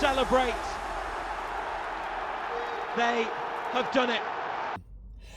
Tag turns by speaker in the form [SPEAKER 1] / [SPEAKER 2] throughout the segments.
[SPEAKER 1] celebrate. They have done it.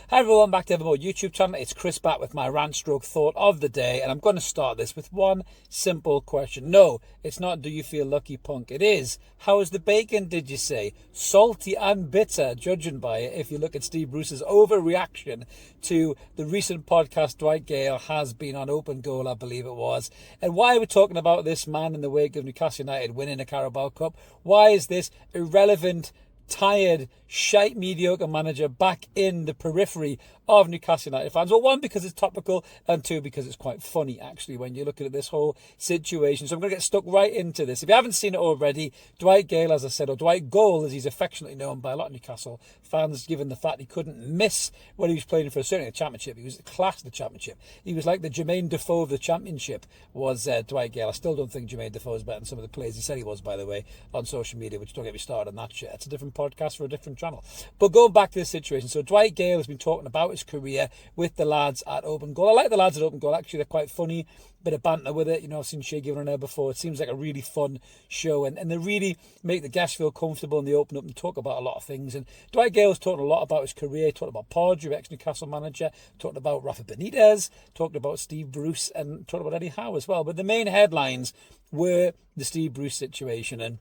[SPEAKER 2] Hi everyone, back to Evermore YouTube channel. It's Chris back with my rant stroke thought of the day, and I'm going to start this with one simple question. No, it's not do you feel lucky, punk. It is, how is the bacon, did you say? Salty and bitter, judging by it, if you look at Stwve Bruce's overreaction to the recent podcast Dwight Gayle has been on Open Goal, I believe it was. And why are we talking about this man in the wake of Newcastle United winning a Carabao Cup? Why is this irrelevant, tired, shite, mediocre manager back in the periphery of Newcastle United fans? Well, one, because it's topical, and two, because it's quite funny, actually, when you're looking at this whole situation. So I'm going to get stuck right into this. If you haven't seen it already, Dwight Gayle, as I said, or Dwight Gayle, as he's affectionately known by a lot of Newcastle fans, given the fact he couldn't miss when he was playing for certainly the Championship. He was the class of the Championship. He was like the Jermaine Defoe of the Championship, was Dwight Gayle. I still don't think Jermaine Defoe is better than some of the players he said he was, by the way, on social media, which don't get me started on that shit. It's a different podcast for a different channel. But going back to this situation, so Dwight Gayle has been talking about his career with the lads at Open Goal. I like the lads at Open Goal, actually. They're quite funny, bit of banter with it. You know, I've seen Shay given on there before. It seems like a really fun show, and they really make the guests feel comfortable, and they open up and talk about a lot of things. And Dwight Gayle's talking a lot about his career, talked about Pardew, ex-Newcastle manager, talked about Rafa Benitez, talked about Stwve Bruce, and talked about Eddie Howe as well. But the main headlines were the Stwve Bruce situation, and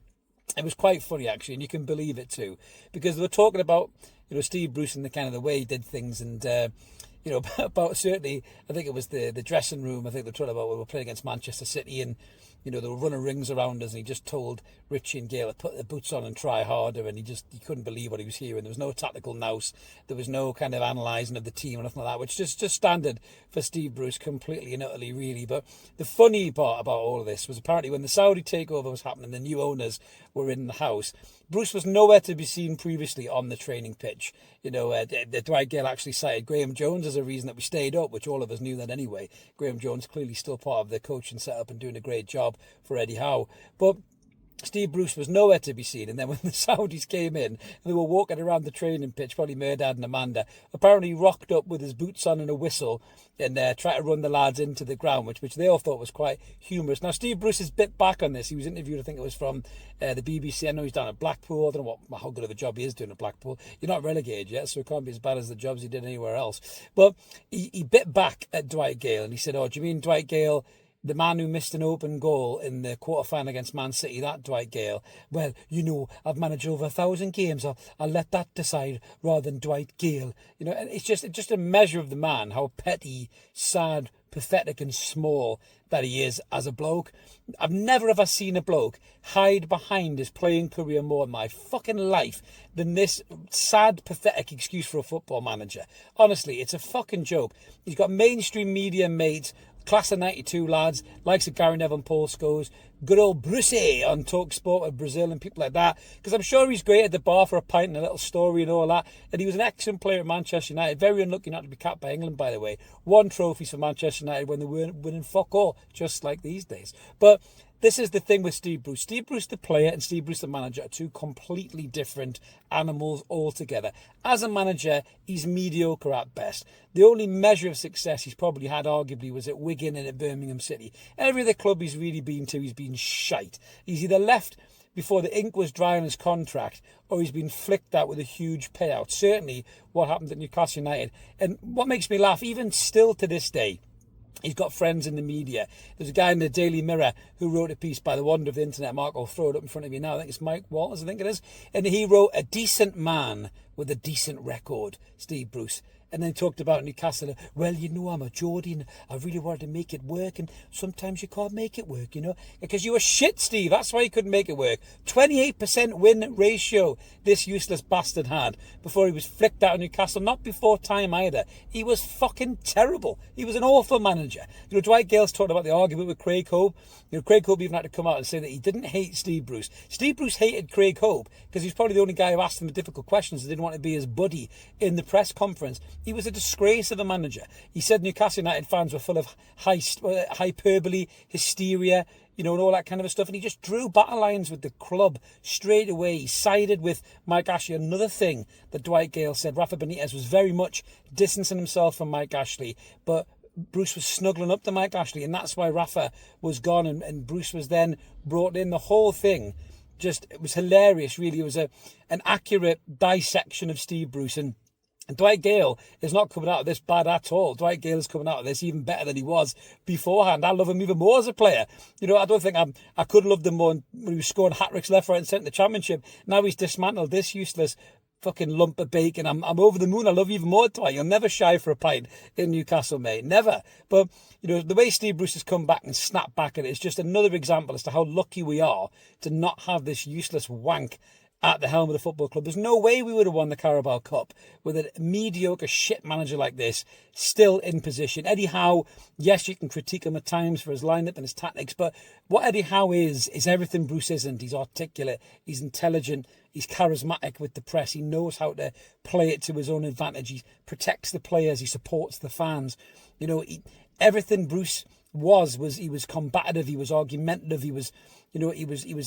[SPEAKER 2] it was quite funny, actually, and you can believe it too, because they were talking about, you know, Stwve Bruce and the kind of the way he did things, and you know, about certainly, I think it was the dressing room. I think they were talking about we were playing against Manchester City, and you know, they were running rings around us, and he just told Richie and Gayle to put their boots on and try harder, and he couldn't believe what he was hearing. There was no tactical nous, there was no kind of analysing of the team or nothing like that, which is just standard for Stwve Bruce, completely and utterly, really. But the funny part about all of this was apparently when the Saudi takeover was happening, the new owners were in the house, Bruce was nowhere to be seen previously on the training pitch. You know, the Dwight Gayle actually cited Graham Jones as a reason that we stayed up, which all of us knew that anyway. Graham Jones clearly still part of the coaching setup and doing a great job for Eddie Howe. But Stwve Bruce was nowhere to be seen, and then when the Saudis came in and they were walking around the training pitch, probably Merdad and Amanda, apparently he rocked up with his boots on and a whistle and tried to run the lads into the ground, which they all thought was quite humorous. Now, Stwve Bruce has bit back on this. He was interviewed, I think it was from the BBC. I know he's down at Blackpool. I don't know how good of a job he is doing at Blackpool. You're not relegated yet, so it can't be as bad as the jobs he did anywhere else. But he bit back at Dwight Gayle, and he said, oh, do you mean Dwight Gayle, the man who missed an open goal in the quarter-final against Man City, that Dwight Gayle? Well, you know, I've managed over 1,000 games. I'll let that decide rather than Dwight Gayle. You know, and it's just a measure of the man, how petty, sad, pathetic and small that he is as a bloke. I've never ever seen a bloke hide behind his playing career more in my fucking life than this sad, pathetic excuse for a football manager. Honestly, it's a fucking joke. He's got mainstream media mates, class of 92 lads, likes of Gary Neville and Paul Scholes, good old Brucey on Talk Sport with Brazil and people like that, because I'm sure he's great at the bar for a pint and a little story and all that. And he was an excellent player at Manchester United, very unlucky not to be capped by England, by the way. Won trophies for Manchester United when they weren't winning fuck all, just like these days. But this is the thing with Stwve Bruce. Stwve Bruce the player and Stwve Bruce the manager are two completely different animals altogether. As a manager, he's mediocre at best. The only measure of success he's probably had, arguably, was at Wigan and at Birmingham City. Every other club he's really been to, he's been shite. He's either left before the ink was dry on his contract, or he's been flicked out with a huge payout. Certainly what happened at Newcastle United. And what makes me laugh, even still to this day, he's got friends in the media. There's a guy in the Daily Mirror who wrote a piece by the wonder of the internet. Mark, I'll throw it up in front of you now. I think it's Mike Walters, I think it is. And he wrote, a decent man with a decent record, Stwve Bruce. And then talked about Newcastle. Well, you know, I'm a Geordie and I really wanted to make it work. And sometimes you can't make it work, you know. Because you were shit, Steve. That's why you couldn't make it work. 28% win ratio this useless bastard had before he was flicked out of Newcastle. Not before time either. He was fucking terrible. He was an awful manager. You know, Dwight Gayle's talked about the argument with Craig Hope. You know, Craig Hope even had to come out and say that he didn't hate Stwve Bruce. Stwve Bruce hated Craig Hope because he's probably the only guy who asked him the difficult questions and didn't want to be his buddy in the press conference. He was a disgrace of a manager. He said Newcastle United fans were full of hyperbole, hysteria, you know, and all that kind of stuff. And he just drew battle lines with the club straight away. He sided with Mike Ashley. Another thing that Dwight Gayle said, Rafa Benitez was very much distancing himself from Mike Ashley, but Bruce was snuggling up to Mike Ashley, and that's why Rafa was gone, and Bruce was then brought in. The whole thing it was hilarious, really. It was an accurate dissection of Stwve Bruce. And Dwight Gayle is not coming out of this bad at all. Dwight Gayle is coming out of this even better than he was beforehand. I love him even more as a player. You know, I don't think I could have loved him more when he was scoring hat-tricks left, right and centre in the Championship. Now he's dismantled this useless fucking lump of bacon. I'm over the moon. I love you even more, Dwight. You'll never shy for a pint in Newcastle, mate. Never. But, you know, the way Stwve Bruce has come back and snapped back at it is just another example as to how lucky we are to not have this useless wank at the helm of the football club. There's no way we would have won the Carabao Cup with a mediocre shit manager like this still in position. Eddie Howe, yes, you can critique him at times for his lineup and his tactics, but what Eddie Howe is everything Bruce isn't. He's articulate, he's intelligent, he's charismatic with the press, he knows how to play it to his own advantage, he protects the players, he supports the fans. You know, everything Bruce was he was combative, he was argumentative, he was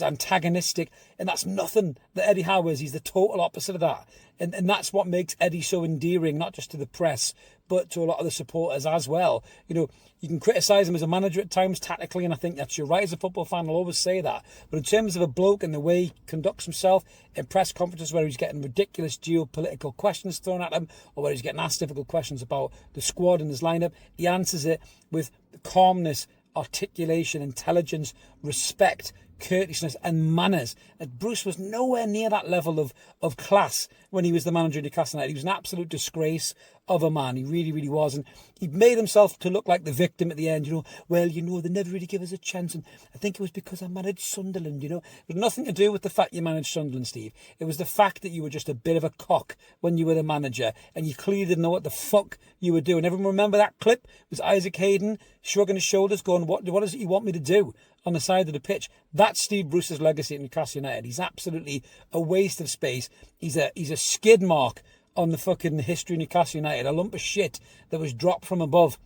[SPEAKER 2] antagonistic, and that's nothing that Eddie Howe is. He's the total opposite of that, and that's what makes Eddie so endearing, not just to the press but to a lot of the supporters as well. You know, you can criticise him as a manager at times tactically, and I think that's your right as a football fan. I'll always say that. But in terms of a bloke and the way he conducts himself in press conferences where he's getting ridiculous geopolitical questions thrown at him, or where he's getting asked difficult questions about the squad and his lineup, he answers it with calmness, articulation, intelligence, respect, courteousness and manners. And Bruce was nowhere near that level of class when he was the manager of Newcastle United. He was an absolute disgrace of a man. He really, really was. And he made himself to look like the victim at the end. You know, well, you know, they never really give us a chance. And I think it was because I managed Sunderland, you know. It had nothing to do with the fact you managed Sunderland, Steve. It was the fact that you were just a bit of a cock when you were the manager. And you clearly didn't know what the fuck you were doing. Everyone remember that clip? It was Isaac Hayden shrugging his shoulders going, what is it you want me to do on the side of the pitch? That's Stwve Bruce's legacy at Newcastle United. He's absolutely a waste of space. He's a skid mark on the fucking history of Newcastle United, a lump of shit that was dropped from above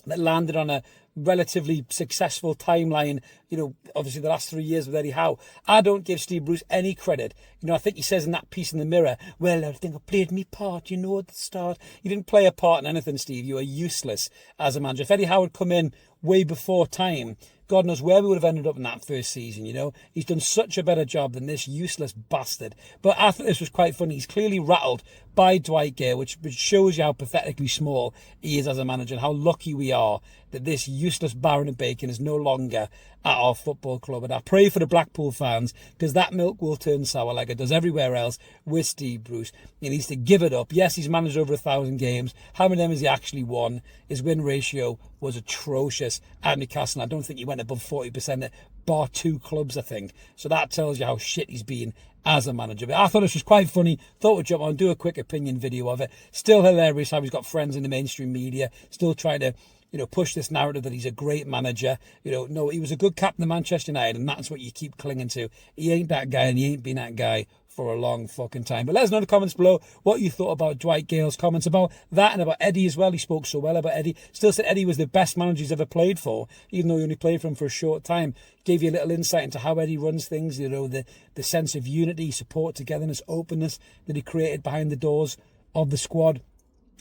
[SPEAKER 2] that landed on a relatively successful timeline, you know, obviously the last 3 years with Eddie Howe. I don't give Stwve Bruce any credit. You know, I think he says in that piece in the Mirror, well, I think I played me part, you know, at the start. You didn't play a part in anything, Steve. You were useless as a manager. If Eddie Howe had come in way before time, God knows where we would have ended up in that first season, you know. He's done such a better job than this useless bastard. But I thought this was quite funny. He's clearly rattled by Dwight Gayle, which shows you how pathetically small he is as a manager and how lucky we are that this useless Baron of Bacon is no longer at our football club. And I pray for the Blackpool fans, because that milk will turn sour like it does everywhere else with Stwve Bruce. He needs to give it up. Yes, he's managed over 1,000 games. How many of them has he actually won? His win ratio was atrocious at Newcastle. I don't think he went above 40%, bar 2 clubs, I think. So that tells you how shit he's been as a manager. But I thought this was quite funny. Thought we'd jump on, do a quick opinion video of it. Still hilarious how he's got friends in the mainstream media, still trying to, you know, push this narrative that he's a great manager. You know, no, he was a good captain of Manchester United, and that's what you keep clinging to. He ain't that guy, and he ain't been that guy for a long fucking time. But let us know in the comments below what you thought about Dwight Gayle's comments about that and about Eddie as well. He spoke so well about Eddie. Still said Eddie was the best manager he's ever played for, even though he only played for him for a short time. Gave you a little insight into how Eddie runs things, you know, the sense of unity, support, togetherness, openness that he created behind the doors of the squad.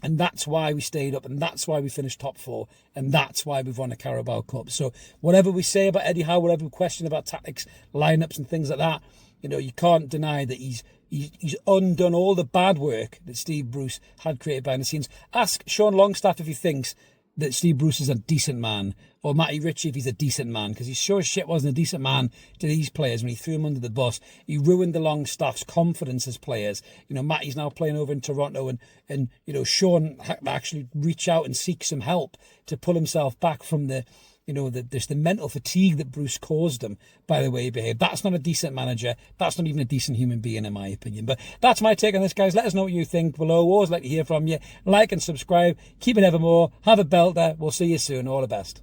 [SPEAKER 2] And that's why we stayed up, and that's why we finished top 4, and that's why we've won a Carabao Cup. So whatever we say about Eddie Howe, whatever we question about tactics, lineups and things like that, you know, you can't deny that he's undone all the bad work that Stwve Bruce had created behind the scenes. Ask Sean Longstaff if he thinks that Stwve Bruce is a decent man, or Matty Ritchie if he's a decent man, because he sure as shit wasn't a decent man to these players when he threw them under the bus. He ruined the Longstaff's confidence as players. You know, Matty's now playing over in Toronto, and you know, Sean had to actually reach out and seek some help to pull himself back from the, you know, there's the mental fatigue that Bruce caused him by the way he behaved. That's not a decent manager. That's not even a decent human being, in my opinion. But that's my take on this, guys. Let us know what you think below. Always like to hear from you. Like and subscribe. Keep it evermore. Have a belter. We'll see you soon. All the best.